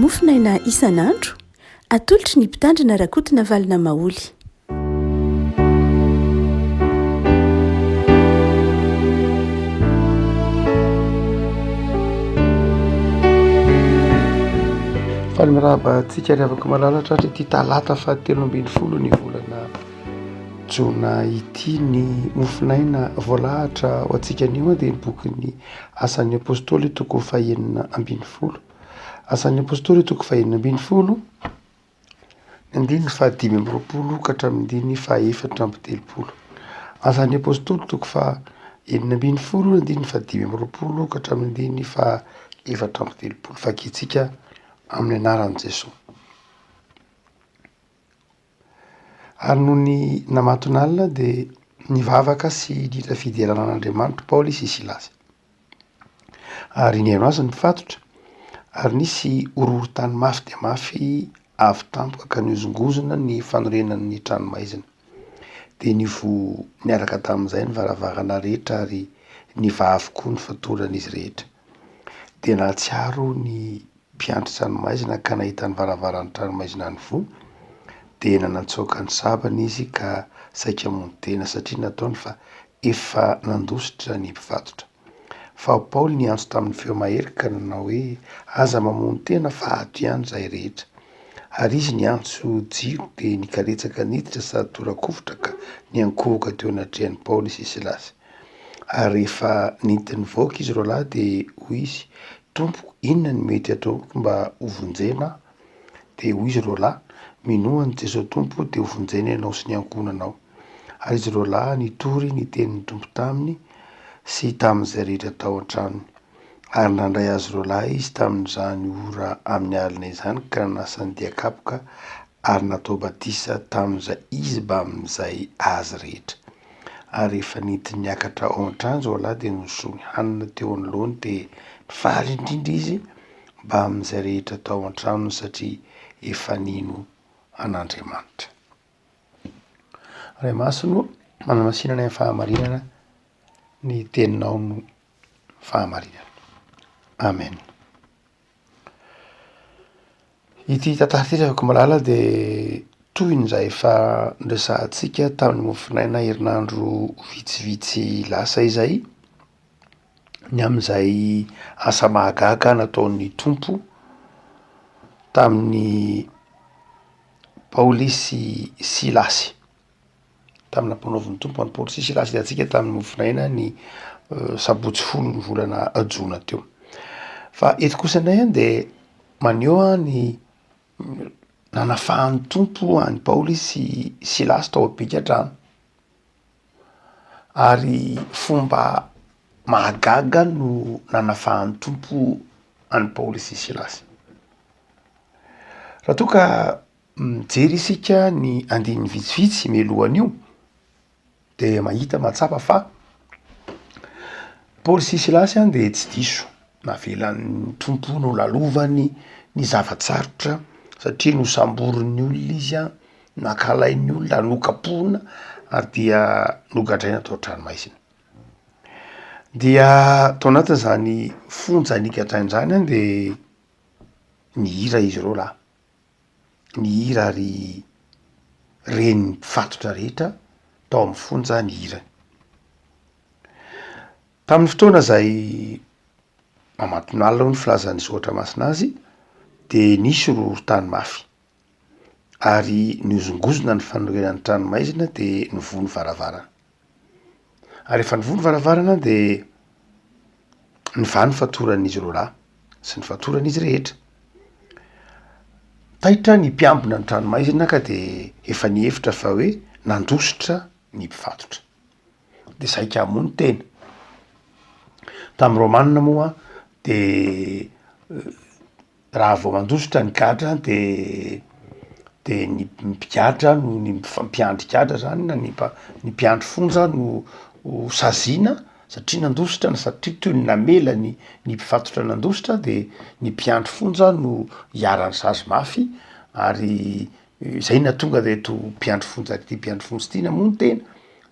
mofinaina isan'andro atolotry ny mpitandrina rakotina valina maoly. Faly mirahaba antsika ry avako malalatra ary ity talata fahatelo ambin'ny folo ny volana jona ity ny mofinaina voalahatra ho antsika anio dia ny bokin'ny asan'ny apôstôly toko fahaenina ambin'ny folo. Asan'ny apôstôly toko fahaenina ambin'ny folo, andiny fahadimy amby roapolo ka hatramin'ny fahaefatra amby telopolo. Asan'ny apôstôly toko fahaenina ambin'ny folo, andiny fahadimy amby roapolo ka hatramin'ny fahaefatra amby telopolo. Fakitsika amin'ny anaran'i Jesosy. Ary noho ny namaton'alina dia nivavaka sy niditra fidelana an'Andriamanitra Paoly sy Silasy. Ary nihaino azy nifatotra, ary nisy horohorontany mafy dia mafy avy tampoka ka niozongozona ny fanorenan'ny tranomaizina. Dia niaraka tamin'izay ny varavarana rehetra ary niva avokoa ny fatoran'izy rehetra. Dia nahatsiaro ny mpiandry tranomaizina ka nahita ny varavaran'ny tranomaizina ny vo, dia nanantsoaka ny sabany izy ka saika hamono tena satria nataony fa efa nandositra ny mpifatotra. Fa Paoly niantso tamin'ny feo mahery ka nanao hoe aza mamono tena fa ato ihany zay rehetra. Ary izy niantso jiro dia nikaretsaka niditra sady tora-kofotra ka niankohoka teo anatrehan'i Paoly sy Silasy. Ary rehefa niditra nivoaka izy roalahy dia hoy izy, Tompo, inona ny mety ataoko mba hovonjena? Dia hoy izy roalahy, minoana Jesosy Tompo dia hovonjena ianao sy ny ankonanao. Ary izy roalahy nitory ny tenin'ny Tompo taminy sy tamin'izay rehetra tao an-tranony. Ary nandray azy roalahy izy tamin'izany ora amin'ny alina izany ka nanasany diakapoka ary natao batisa tamin'izay izy mba amin'izay azy rehetra. Ary rehefa niditra niakatra ao an-trano roalahy dia nosony hanina teo anoloany dia faly indrindra izy mba amin'izay rehetra tao an-tranony satria efa nino an'Andriamanitra. Ray masino, manamasinana ny fahamarinana, ny teninao no fahamarinana. Amen. Ity tantara ity afaka malala dia toy n'izay efa niresahantsika tamin'ny mofinaina herinandro vitsivitsy lasa izay, ny amin'izay asa mahagaga nataon'ny Tompo tamin'ny Paoly sy Silasy. Tamin'ny ampanaovin'ny Tompo an'i Paoly sy Silasy dia antsika tamin'ny mofinaina ny sabotsy folo ny volana jona teo. Fa eto kosa indray dia maneho ny nanafahan'ny Tompo an'i Paoly sy Silasy tao am-pigadrano. Ary fomba mahagaga no nanafahan'ny Tompo an'i Paoly sy Silasy. Raha toa ka mijery isika ny andininy vitsivitsy mialohan'io dia mahita mahatsapa fa Paoly sy Silasy dia tsy diso navelan'ny Tompo no lalovany ny zavatsarotra satria nosamborin'ny olona izy, nankalain'ny olona, nokapohina ary dia nogadraina tao an-tranomaizina. Dia tao anatin'izany fonja nigadraina izany dia nihira izy roalahy. Nihira ary reny mpifatotra rehetra tao amin'ny fonja nihira. Tamin'ny fotoana izay amaton'alina ny filazan'ny zoatra masina azy dia nisy horohorontany mafy. Ary niozongozona ny fanorenan'ny tranomaizina dia nivoha ny varavarana. Ary rehefa nivoha ny varavarana dia niva ny fatoran'izy roalahy sy ny fatoran'izy rehetra. Taitra ny mpiambina ny tranomaizina ka dia efa nihevitra fa hoe nandositra ny mpifatotra. Dia saika hamono tena. Tamin'ny Romanina moa dia raha vao mandositra ny gadra dia ny mpigadra no ny mpiandry gadra zany na ny mpiandry fonja no saziana satria nandositra satria toy ny namela ny mpifatotra nandositra dia ny mpiandry fonja no hiarany sazy mafy ary izay nahatonga reto mpiandry fonja ity namono tena,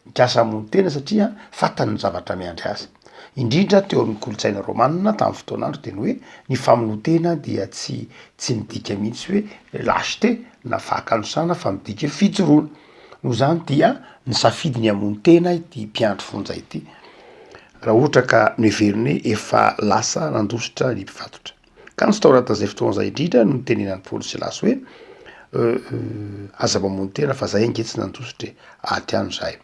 mikasa hamono tena satria fantany ny zavatra miandry azy. indrindra teo amin'ny kolotsaina romanina tamin'ny fotoanandro teny hoe ny famonotena dia tsy midika mihitsy hoe lâcheté na fahakanosana fa midika fijoroana. Noho zany dia ny safidy ny amony tena ity mpiandro fonja ity raha ohatra ka noheveriny hoe efa lasa nandositra ny mpifatotra. Ka ny sitaoratazay fotoan'izay indrindra no nytenenan'ny Paoly Silasy hoe aza mamony tena fa zay angetsy nandositra aty any zahay.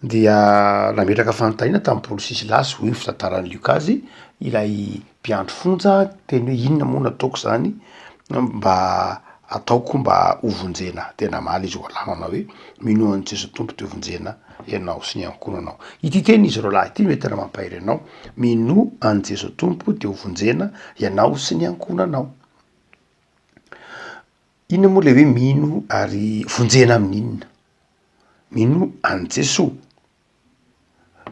Dia nametraka fanontaniana tamin'ny Paoly Silasy hoy ny fitantaran'ny Lukazy ilay mpiandro fonja teny hoe inona moa nataoko zany mba ataoko mba hovonjena. Tena maly izy hoalamana hoe mino an'i Jesosy tompo te hovonjena ianao sy ny ankonanao. Ity teny izy ro lahy ity mety tena mampahery anao, mino an'i Jesosy tompo te hovonjena ianao sy ny ankonanao. Inona moa le hoe mino ary vonjena amin'inona? Mino an'i Jesosy.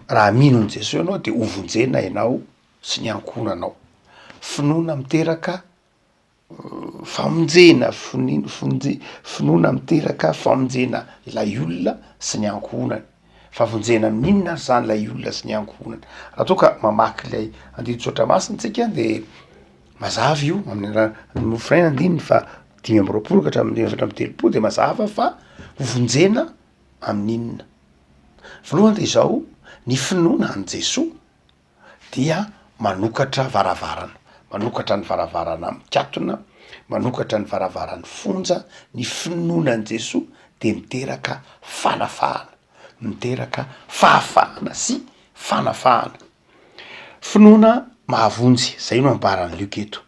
Raha mino an'i Jesosy ianao de hovonjena ianao sy ny ankonanao. Finoana miteraka famonjena, finoana miteraka famonjena ilay olona sy ny ankonany. Favonjena amin'inona zany ilay olona sy ny ankonany. Raha toa ka mamaky ilay andrin-tsotra masina tsika de mazava io amin'ny mofrainy andininy fa 5 ka hatramin'ny 7 de mazava fa hovonjena amin'inona. Voalohany de izao, ny finoana an'i Jesosy dia manokatra varavarana, manokatra ny varavarana mikatona, manokatra ny varavaran'ny fonja. Ny finoana an'i Jesosy de miteraka fanafahana, miteraka fahafahana sy fanafahana. Finoana mahavonjy, zay no ambarany Luka eto.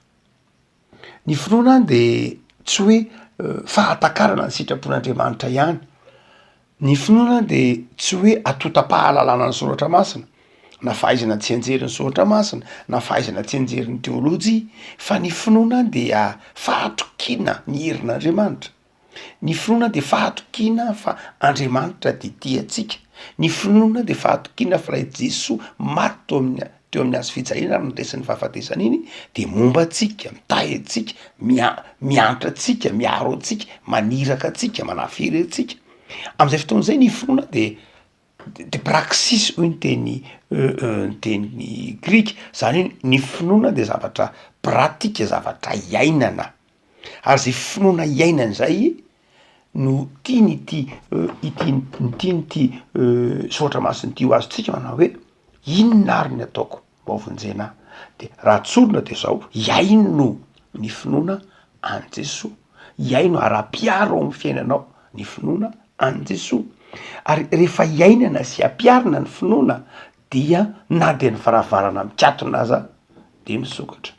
Ny finoana de tsy hoe fahatakarana ny sitrapon'Andriamanitra ihany. Ny finoana de tsy hoe atota-pahalalana ny soratra masina, na fahaizana tsy anjery ny soratra masina, na fahaizana tsy anjery ny teolojia, fa ny finoana dia fahatokina ny herin'Andriamanitra. Ny finoana de fahatokina fa Andriamanitra de tia antsika. Ny finoana de fahatokina fa ilay Jesosy maty teo amin'ny hazo fijaliana ary nydresan'ny fahafatesana iny de momba antsika, mitahy antsika, miantra antsika, miaro antsika, maniraka antsika, manafiry antsika. Am'izay fotoan'izay ny finoana de praxis hoy ny teny grika, zany hoe ny finoana de zavatra pratika, zavatra iainana. Ary zay finoana iainana zay no tianyity soratra masiny ty ho azotsika manao hoe inona ary ny ataoko mba hovonjena. De raha tsorina de zao, iaino ny finoana an'i Jesosy, iaino ara-piaro amin'ny fiainanao ny finoana an'i Jesosy. Ary rehefa iainana sy ampiarina ny finoana dia na de ny varavarana mikatona aza de misokatra.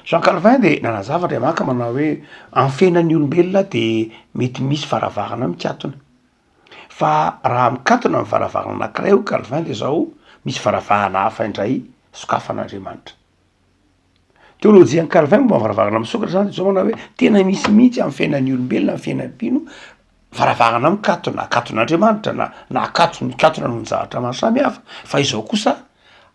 Jean Calvin de nanazava Andriamanitra manao hoe amin'ny fiainan'ny olombelona de mety misy varavarana mikatona. Fa raha mikatona amin'ny varavarana anankiray ho Calvin de zao, misy varavarana hafa indray sokafan'Andriamanitra. Teolojian'ny Calvin momba varavarana misokatra zany de zao manao hoe tena misy mihitsy amin'ny fiainan'ny olombelona, amin'ny fiainan'ny mpino, varavarana mikatona, akaton'Andriamanitra na mikatona noho ny zavatra maro samy hafa. Fa izao kosa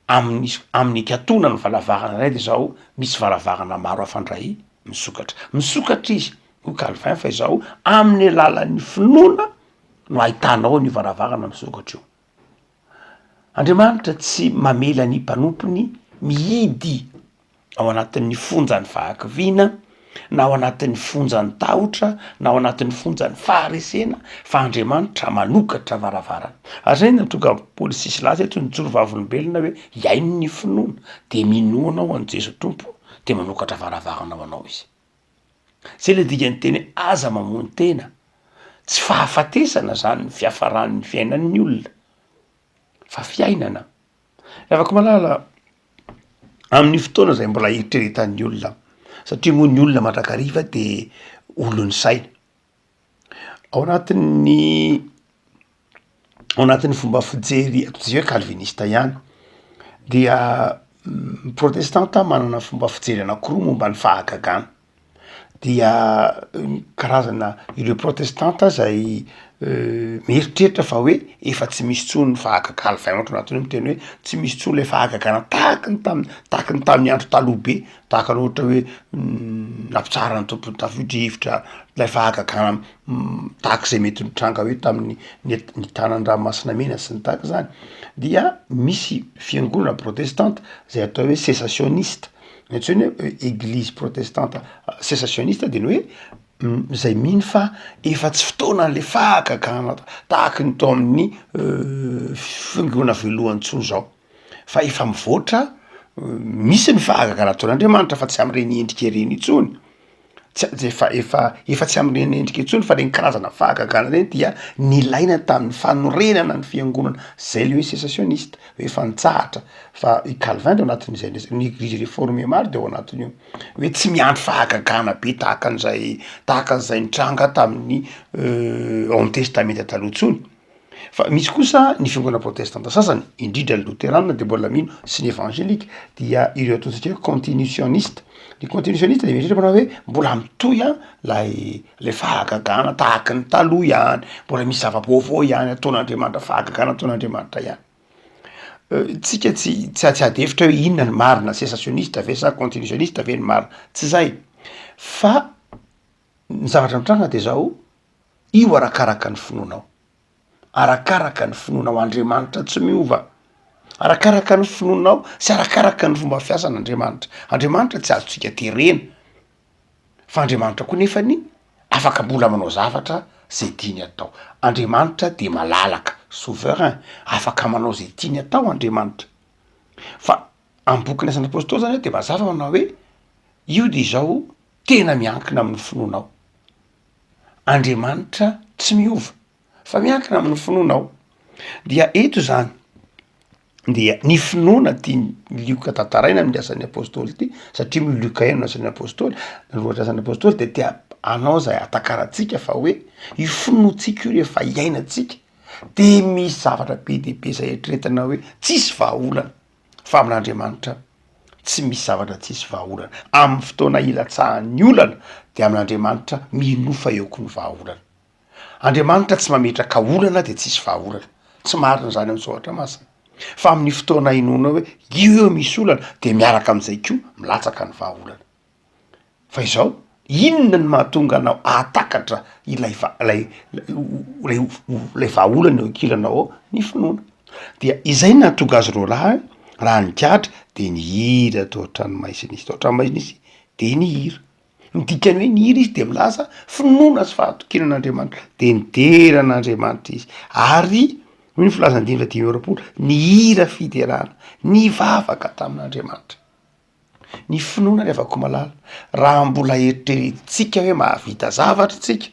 amin'ny katona ny varavarana iray de zao misy varavarana maro hafandray misokatra izy ho Calvin. Fa izao amin'ny alalan'ny finoana no ahitanao ny varavarana misokatra io. Andriamanitra tsy mamela ny mpanompony mihidy ao anatin'ny fonjan'ny fahakiviana, na ao anatin'ny fonjan'ny tahotra, na ao anatin'ny fonjan'ny faharesena, fa Andriamanitra manokatra varavarana. Ary zay natonga Paoly Silasy eto nijoro vavolombelona hoe iaino ny finoana de minoanao an'i Jesosy tompo de manokatra varavarana ho anao izy. Zay le dikany teny aza mamony tena, tsy fahafatesana zany ny fiafaran'ny fiainan'ny olona, fa fiainana. Afaka malala amin'ny fotoana zay mbola eritreretan'ny olona, satria moa ny olona mandrakariva de olon'ny saina. Ao anatin'ny fomba fijery atao hoe calviniste ihany dia protestanta manana fomba fijery anankiroa momba ny fahagagana. Dia karazana ireo protestanta zay mieritreritra fa hoe efa tsy misy tsony fahagagala fainatra anatiny hoe miteny hoe tsy misy tsony le fahagagana tahaka ny tamin'ny andro taloha be tahaka ny ohatra hoe nampitsara ny tompony tafidrivitra lay fahagagana tahak'izay mety nitranga hoe tamin'ny ny tanan-dranomasina mena sy ny tahaka zany dia misy fiangonana protestante zay atao hoe cessationiste ntsony hoe église protestante cessationiste de ny hoe zay mino fa efa tsy fotoana n'le fahagagana tahaky ny tao amin'ny fiangonana velohan'ny tsony zao fa efa mivoatra misy ny fahagagana ataon'Andriamanitra fa tsy am'reny endrika reny itsony efa tsy am'reny endrika itsony fa reny karazana fahagagana reny dia nilaina tamin'ny fanorenana ny fiangonana zay le hoe cessationiste hoe efa nitsahatra fa i Calvin de ao anatin'izay ny église réformée maro de ao anatin'io hoe tsy miandry fahagagana be tahaka an'izay nitranga tamin'ny Ancien Testamenta taloha tsony fa misy kosa ny fiangonana protestante sasany indrindra ny luterana de mbola mino sy ny évangélique dia ireo ataontsika hoe continutioniste ny continutioniste de mieritreritra manao hoe mbola mitohy le fahagagana tahaky ny taloha ihany mbola misy zava-baovao ihany ataon'Andriamanitra fahagagana ataon'Andriamanitra ihany tsika tsy adefitra hoe inona ny marina cessationiste ve sa continutioniste ve ny marina tsy zay fa ny zavatra mitranga de zao io arakaraka ny finoanao arakaraka ny finoanao Andriamanitra tsy miova arakaraka ny finoanao sy arakaraka ny fomba fiasan'Andriamanitra Andriamanitra tsy azotsika terena fa Andriamanitra koa nefany afaka mbola manao zavatra zay tiany atao Andriamanitra de malalaka souverain afaka manao zay tiany atao Andriamanitra fa amin'ny boky ny asan'ny apôstôly zany de mazava manao hoe io de zao tena miankina amin'ny finoanao Andriamanitra tsy miova fa miankina amin'ny finoanao dia eto zany dia ny finoana tia lioka tantaraina amin'ny asan'ny apôstôly ty satria miloka eno ny asan'ny apôstôly ny loatra asan'ny apôstôly de tia anao zay atakaratsika fa hoe io finoantsika io rehefa iainatsika de misy zavatra be de be zay eritreretana hoe tsisy vahaolana fa amin'Andriamanitra tsy misy zavatra tsisy vahaolana amin'ny fotoana ilatsahan'ny olana de amin'Andriamanitra minofa eoko ny vahaolana Andriamanitra tsy mametraka olana de tsisy vahaolana tsy marina zany amin'ny soratra masina fa amin'ny fotoana inoana hoe io eo misy olana de miaraka am'izay ko milatsaka ny vahaolana fa izao inona ny mahatonga anao atakatra ilay vahaolana eo ankilanao ny finoana dia izay nahatonga azy reo raha nikatra de ny hira tao an-tranomasina tao an-tranomasina de ny hira midikany hoe ny hira izy de milaza finoana sy fahatokinan'Andriamanitra de nideran'Andriamanitra izy ary ny filazany 520 ny hira fiderana ny vavaka tamin'Andriamanitra ny finoana revako malala raha mbola eritreretintsika hoe mahavita zavatra tsika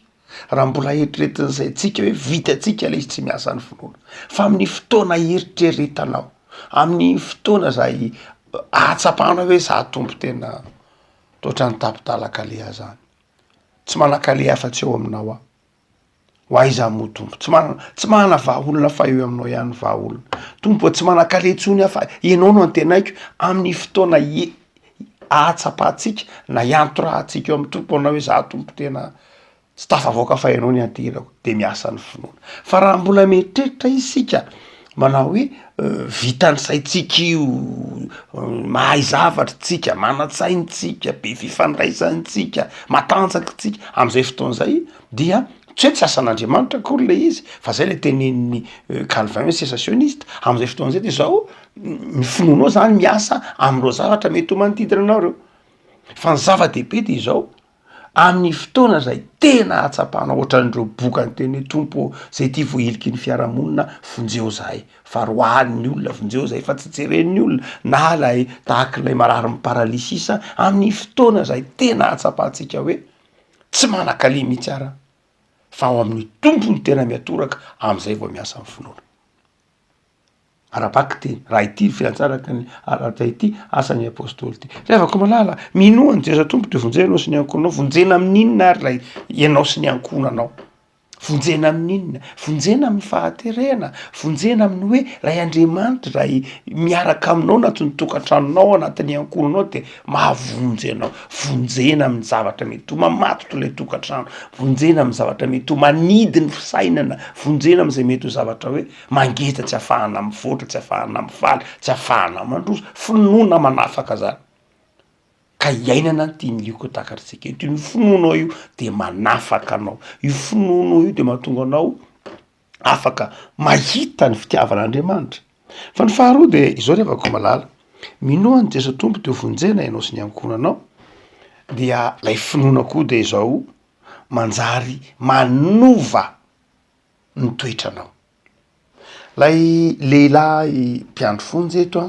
raha mbola eritreretin'izay tsika hoe vitatsika le izy tsy miasa ny finoana fa amin'ny fotoana eritreretanao amin'ny fotoana zay ahatsapana hoe za tompo tena toatra ny tapitalakalea zany tsy manakale afa-tsy eo aminao ho aiza mo tompo tsy manana vahaolona fa eo aminao ihany vahaolona tompo tsy manakale tsony afa ianao no antenaiko amin'ny fotoana ahatsapahtsika na iantorahantsika eo amin'ny tompo anao hoe za tompo tena tsy tafavoaka fa ianao ny anterako de miasa ny finoana fa raha mbola mieritreritra isika manao hoe vitany saitsika io mahay zavatra tsika manatsaintsika be fifandraisantsika matanjaka tsika am'izay fotoan'izay dia tsy hoe tsy asan'Andriamanitra kory le izy fa zay le tenen'ny Calvin hoe cessationiste am'izay fotoan'izay de zao ny finoanao zany miasa am'ireo zavatra mety ho manodidina anao reo fa ny zava-dehibe de izao amin'ny fotoana zay tena ahatsapana ohatran'ireo boka ny teny tompo zay ty voahiliky ny fiarahamonina vonjeo zahay fa roahan'ny olona vonjeo zay fa tsy jeren'ny olona na lay tahak'ilay marary my paralysisa amin'ny fotoana zay tena ahatsapantsika hoe tsy manakale mihitsy ara fa ao amin'ny tompo ny tena miatoraka am'izay vao miasa amin'ny finoana arabaky teny raha ity fiantsaraka ny arata ity asan'ny apôstôly ty revako malala minoany Jeso tompo de vonjenao sy ny ankonanao vonjena amin'inona ary lay ianao sy ny ankonanao vonjena amin'inona, vonjena amin'ny fahaterena, vonjena amin'ny hoe ray Andriamanitra raha miaraka aminao anatin'ny tokantranonao anatin'ny ankohonanao de mahavonjy anao, vonjena amin'ny zavatra mety ho mamatotra ilay tokantrano, vonjena amin'ny zavatra mety ho manidy ny fisainana, vonjena amin'izay mety ho zavatra hoe mangeta tsy ahafahana mivoatra, tsy ahafahana mifaly, tsy ahafahana mandroso, finoana manafaka zany. Ka iainana ny tia milioka takatritsika eto, io finoanao io de manafaka anao, io finoanao io de mahatonga anao afaka mahita ny fitiavan'Andriamanitra. Fa ny faharoa de izao revako malala, minoa ny Jeso Tompo teo vonjena ianao sy ny ankohonanao, dia lay finoana koa de izao manjary manova ny toetranao. Lay lehilahy mpiandry fonjy eto a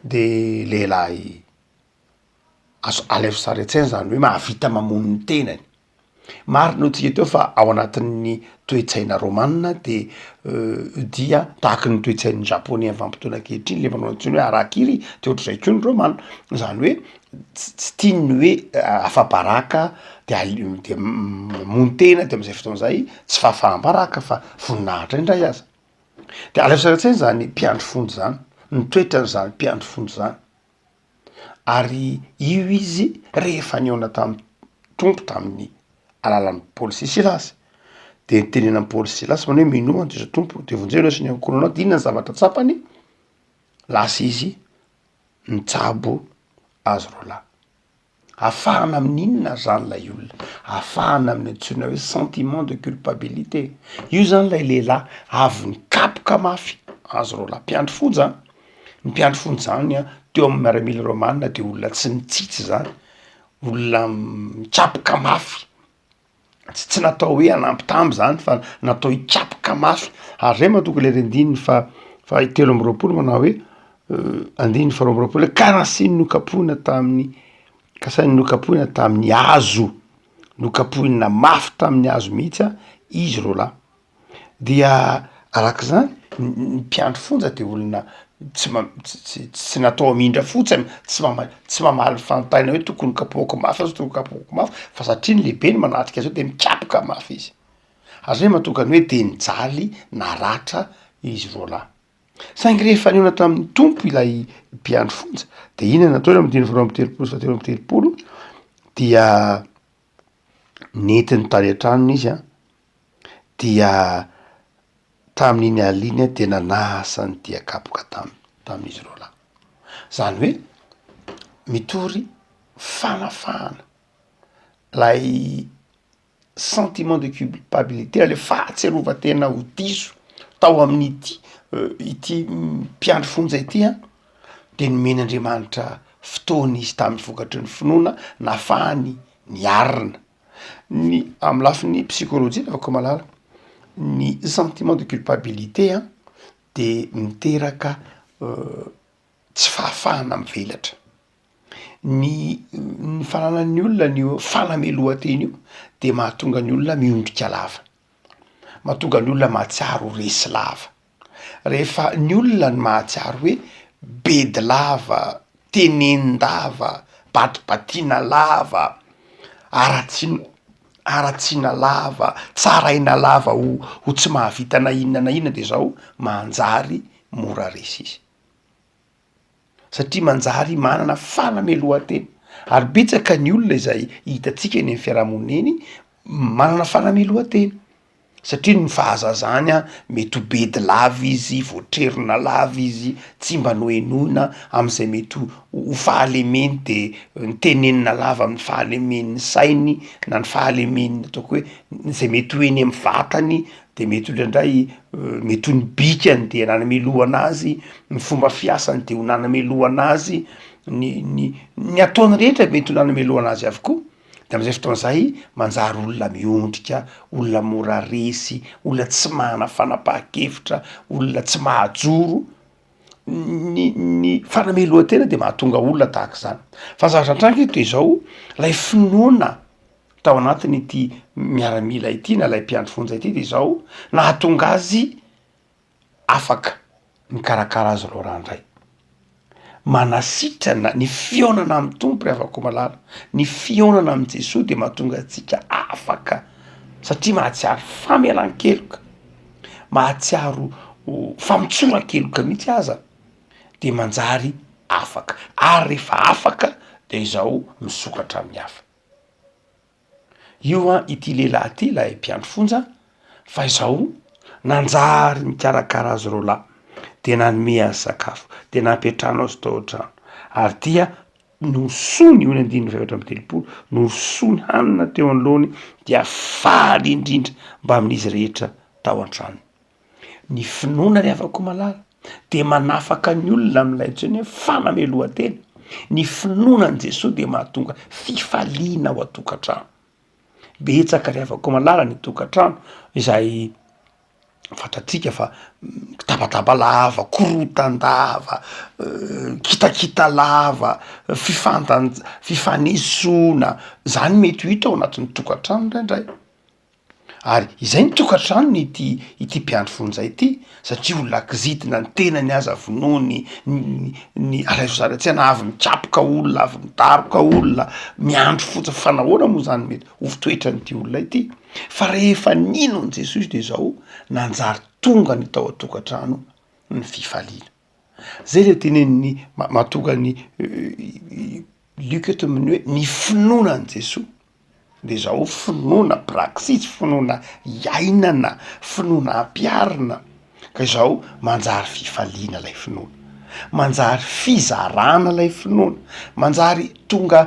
de lehilahy azo alevo sara an-tsaina zany hoe mahavita mamono ny tenany. Marina ho tsika teo fa ao anatin'ny toe-tsaina romanina de dia tahaky ny toe-tsain'ny japonais amin'ny vanim-potoana ankehitriny le manao antsoina hoe harakiri de ohatr'izay koa ny romanina, zany hoe tsy tiany hoe afa-baraka de mamono tena de am'izay fotoana zay tsy fahafaham-baraka fa voninahitra indray aza. De alevo sara an-tsaina zany mpiandry fonjy zany, ny toetrany zany mpiandry fonjy zany. Ary io izy rehefa niona tamin'ny tompo tamin'ny alalan'ny Paoly sy Silasy de nitenenan'i Paoly sy Silasy manao hoe minoa ny Jeso Tompo de vonjena sy ny ankohonanao, de inona ny zavatra tsapany? Lasa izy nitsabo azy roalahy. Afahana amin'inona zany lay olona? Afahana amin'ny antsoina hoe sentiment de culpabilité. Io zany lay lehilahy avy nikapoka mafy azy roalahy, mpiandry fonjy zany. Ny mpiandry fonjy zany a teo amin'ny miaramila romanina de olona tsy mitsitsy zany, olona mikapoka mafy, tsy natao hoe hanampitamby zany fa natao hikapoka mafy. Ary zay mahatonga le rendininy fa telo amby roapolo manao hoe andininy faharoa amby roapolo hoe ka nasiny nokapohina tamin'ny kasainy nokapohina tamin'ny hazo, nokapohina mafy tamin'ny hazo mihitsy a izy roalahy. Dia arak'izany ny mpiandry fonja de olona tsy natao hamindra fotsiny, tsy mamaly fantaina hoe tokony kapohako mafy azy tokony kapohako mafy, fa satria ny lehibeny manatrika azy eo de mikapoka mafy izy. Ary zay mahatonga ny hoe de nijaly naratra izy roalahy. Saingy rehefa niona tamin'ny tompo ilay mpiandry fonja de ina natao eo am'dimy faharoa amby telopolo sy fahatelo amby telopolo dia nentiny tany an-tranony izy a, dia tamin'iny aliny a de nanasa ny diakapoka tamin'izy roalahy. Zany hoe mitory fanafahana lay sentiment de culpabilité, le fahatserovan-tena ho diso tao amin'ity ity mpiandry fonja ity a, de nomen'Andriamanitra fotoana izy tamin'ny vokatry ny finoana nahafahany niarina. Ny amy lafin'ny psykôlôjia afaka malala, ny sentiment de culpabilité a de miteraka tsy fahafahana mivelatra. Ny fananan'ny olona ny fanamelohan-teny io de mahatonga ny olona miondrika lava, mahatonga ny olona mahatsiaro resy lava. Rehefa ny olona ny mahatsiaro hoe bedy lava, tenenin-dava, batibatiana lava, aratsiana lava, tsaraina lava ho tsy mahavita na inona de zao manjary mora resy izy. Satria manjary manana fanamelohan-tena. Ary betsaka ny olona izay hitatsika eny amin'ny fiarahamonina eny manana fanamelohan-tena. Satria ny fahazazany a mety ho bedy lava izy, voatrerona lava izy, tsy mba noenoina am'izay mety ho fahalemeny de ny tenenina lava amin'ny fahalemen'ny sainy na ny fahalemen'ny ataoko hoe zay mety ho eny amin'ny vatany, de mety olona indray mety ho ny bikany de nanamelo anazy, ny fomba fiasany de ho nanamelo anazy, ny ataony rehetra mety ho nanamelo anazy avokoa. De am'izay fotoan'zay manjary olona miondrika, olona mora resy, olona tsy mana fanapahan-kevitra, olona tsy mahajoro. Ny fanamelohan-tena de mahatonga olona tahak'izany. Fa zavatra antranga eto de zao lay finoana tao anatiny ity miaramila ity na lay mpiandry fonja ity de zao nahatonga azy afaka mikarakara azy randray. Manasitrana ny fionana amin'ny tompo ry havako malala, ny fionana amin'ny Jesoa de mahatonga antsika afaka satria mahatsiaro famelan-keloka, mahatsiaro famitsoran-keloka mihitsy aza de manjary afaka, ary rehefa afaka de izao misokatra amin'ny hafa. Io a ity lehilahy ty lay mpiandro fonja fa izao nanjary mikarakara azy reo lahy de nanome azy sakafo de nampiatrano azy tao an-trano ary dia nosony io ny 1930 nosony hanina teo anoloany dia faly indrindra mba amin'izy rehetra tao an-trano. Ny finoana ry havako malala de manafaka ny olona am'ilay antsony hoe fanamelohan-tena. Ny finoanan' Jesosy de mahatonga fifaliana ao atokantrano. Betsaka ry havako malala ny tokantrano izay fantatsika fa kitabataba lava, korotan-dava, kitakita lava, fifanesona, zany mety ho hita ao anatin'ny tokantrano indraindray. Ary izay ny tokantrano ny ity mpiandro fonja ity satria olona kizitina ny tenany aza vonoany ny alaisozaratsyana avy mikapoka olona, avy midaroka olona, miandro fotsiny fa nahoana moa zany mety ho fitoetran'ity olona ity. Fa rehefa nino an' Jesosy de zao nanjary tonga ny tao atokantrano ny fifaliana. Zay le teneniny mahatonga ny Luc eto amin'ny hoe ny finoana an' Jesosy de zao finoana praxis, finoana iainana, finoana ampiarina ka izao manjary fifaliana lay finoana, manjary fizarana lay finoana, manjary tonga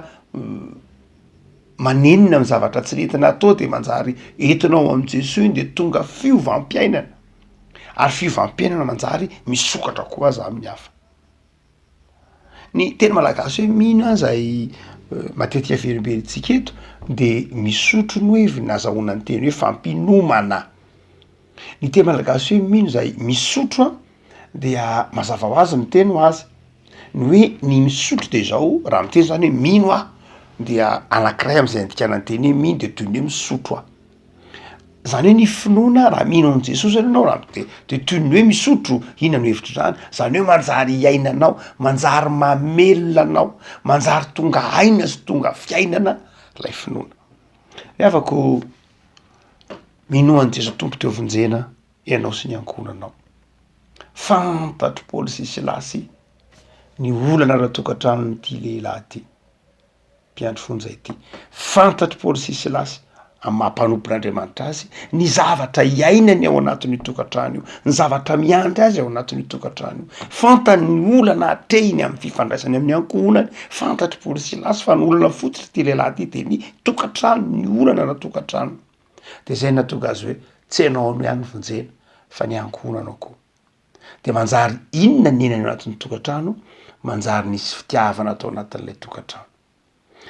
manenina amin'ny zavatra tsy nentina atao de manjary entinao am' Jesosy iny de tonga fiovam-piainana ary fiovam-piainana manjary misokatra koa aza amin'ny hafa. Ny teny malagasy hoe mino azay matetika verimberintsika eto de misotro ny hoe nazahoana ny teny hoe fampinomana. Ny teny malagasy hoe mino zay misotro a dia mazava ho azy ny teny ho azy ny hoe ny misotro de zao raha miteny zany hoe mino a dia anankiray am'izay andikana ny teny hoe mino de toy ny hoe misotro a. Zany hoe ny finoana raha mino an' Jesosy ianao raha de toy ny hoe misotro. Inona no hevitro zany? Zany hoe manjary iainanao, manjary mamelona anao, manjary tonga aina sy tonga fiainana lay finoana. Afako mino an' Jesosy tompo teo vonjena ianao sy ny ankohonanao. Fantatro Paoly sy Silasy ny olana raha tokantranon'ity lehilahy ty mpiandro fonja ity. Fantatro Paoly sy Silasy amin'ny mampanompon'Andriamanitra azy ny zavatra iainany ao anatin'ny tokantrano io, ny zavatra miandry azy ao anatin'ny tokantrano io. Fantany ny olana atrehiny amin'ny fifandraisany amin'ny ankohonany. Fantatro Paoly sy Silasy fa ny olana fotsiny ty lehilahy ty de ny tokantrano, ny olana na tokantrano. De zay natonga azy hoe tsy ianao no ihany vonjena fa ny ankohonanao koa. De manjary inona ny enany ao anatin'ny tokantrano? Manjary nisy fitiavana atao anatin'ilay tokantrano,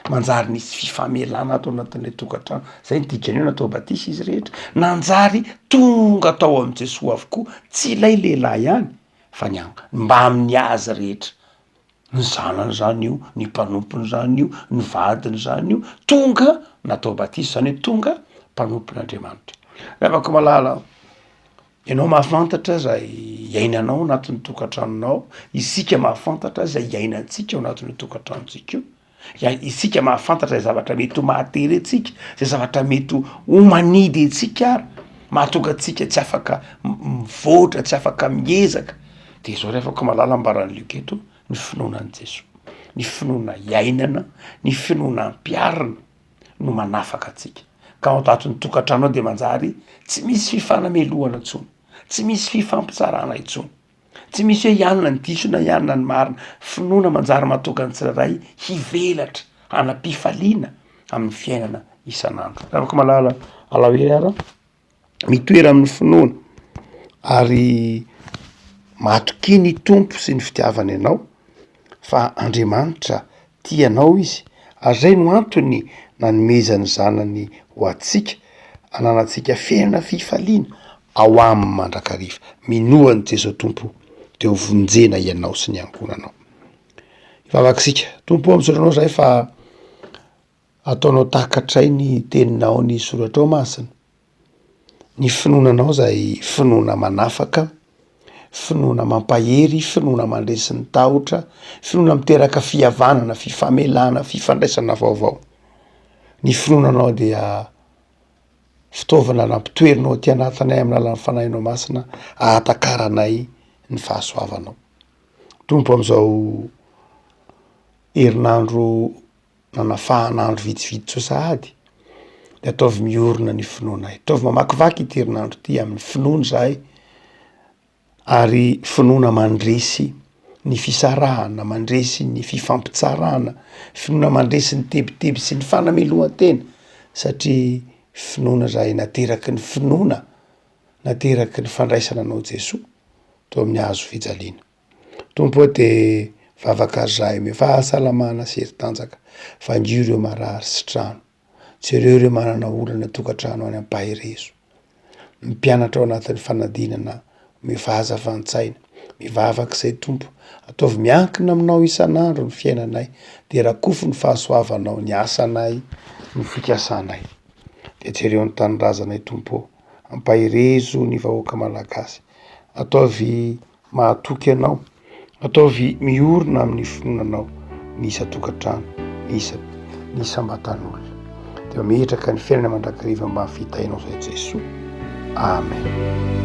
manjary nisy fifamelana atao anatin'ilay tokantrano. Zay ny dikan'io natao batisa izy rehetra. Nanjary tonga tao am' Jesosy avokoa, tsy ilay lehilahy ihany fa ny mba amin'ny azy rehetra. Ny zanany zany io, ny mpanompony zany io, ny vadiny zany io, tonga natao batisa zany hoe tonga mpanompon'Andriamanitra. Afaka malala ianao mahafantatra zay iainanao anatin'ny tokantranonao, isika mahafantatra zay iainantsika ao anatin'ny tokantranontsika io. Isika mahafantatra zay zavatra mety ho mahatery antsika, zay zavatra mety ho manidy antsika ary mahatonga antsika tsy afaka mivoatra, tsy afaka miezaka. De zao rehefa malala ambaran'ny Luc eto ny finoana an' Jesosy, ny finoana iainana, ny finoana ampiarina no manafaka antsika. Ka ao anatin'ny tokantrano ao de manjary tsy misy fifanamelohana intsony, tsy misy fifampitsarana intsony, tsy misy hoe ianona ny diso na ianona ny marina. Finoana manjary mahatonga ny tsirairay hivelatra, hanam-pifaliana amin'ny fiainana isan'andro. Afaka malala alahelo ara mitoera amin'ny finoana ary matoky ny tompo sy ny fitiavana ianao fa Andriamanitra tianao izy ary zay no antony nanomezany zanany ho atsika ananantsika fiainana fifaliana ao amin'ny mandrakariva. Minoan' Jesosy tompo teo vonjena ianao sy ny ankohonanao. Ivavakisika tompo am'soranao zay fa ataonao takatray ny teninao ny soratra ao masina. Ny finoananao zay finoana manafaka, finoana mampahery, finoana mandresy ny tahotra, finoana miteraka fihavanana, fifamelana, fifandraisana vaovao. Ny finoananao dia fitaovana nampitoerinao ty anatinay amin'ny alalan'ny fanahinao masina ahatakaranay ny fahasoavanao. Tompo am'izao herinandro nanafahanandro vitsivitsy tso sahady de ataovy miorona ny finoanay, ataovy mamakivaky ity herinandro ty amin'ny finoana zahay, ary finoana mandresy ny fisarahana, mandresy ny fifampitsarana, finoana mandresy ny tebiteby sy ny fanamelohan-tena, satria finoana zahay nateraky ny finoana, nateraky ny fandraisana anao Jesoa to amin'ny hazo fijaliana. Tompo de vavaka zahay me fahasalamana sy heri-tanjaka, fandio ireo marary sy trano, tsy ireo manana olana tokantrano any Ampahirezo, mpianatra ao anatin'ny fanadinana, mifahazavantsaina, mivavaky zay Tompo, ataovy miankina aminao isan'andro ny fiainanay, de rakofo ny fahasoavanao, ny asanay, ny fikasanay. De jereo ny tanindrazanay Tompo, Ampahirezo ny vahoaka malagasy, ataovy mahatoky anao, ataovy miorona amin'ny finoananao, misa tokantrano, misa ambatan'olona. De metraka ny fiainana mandrakariva mba fitainao zay Jesoa. Amen.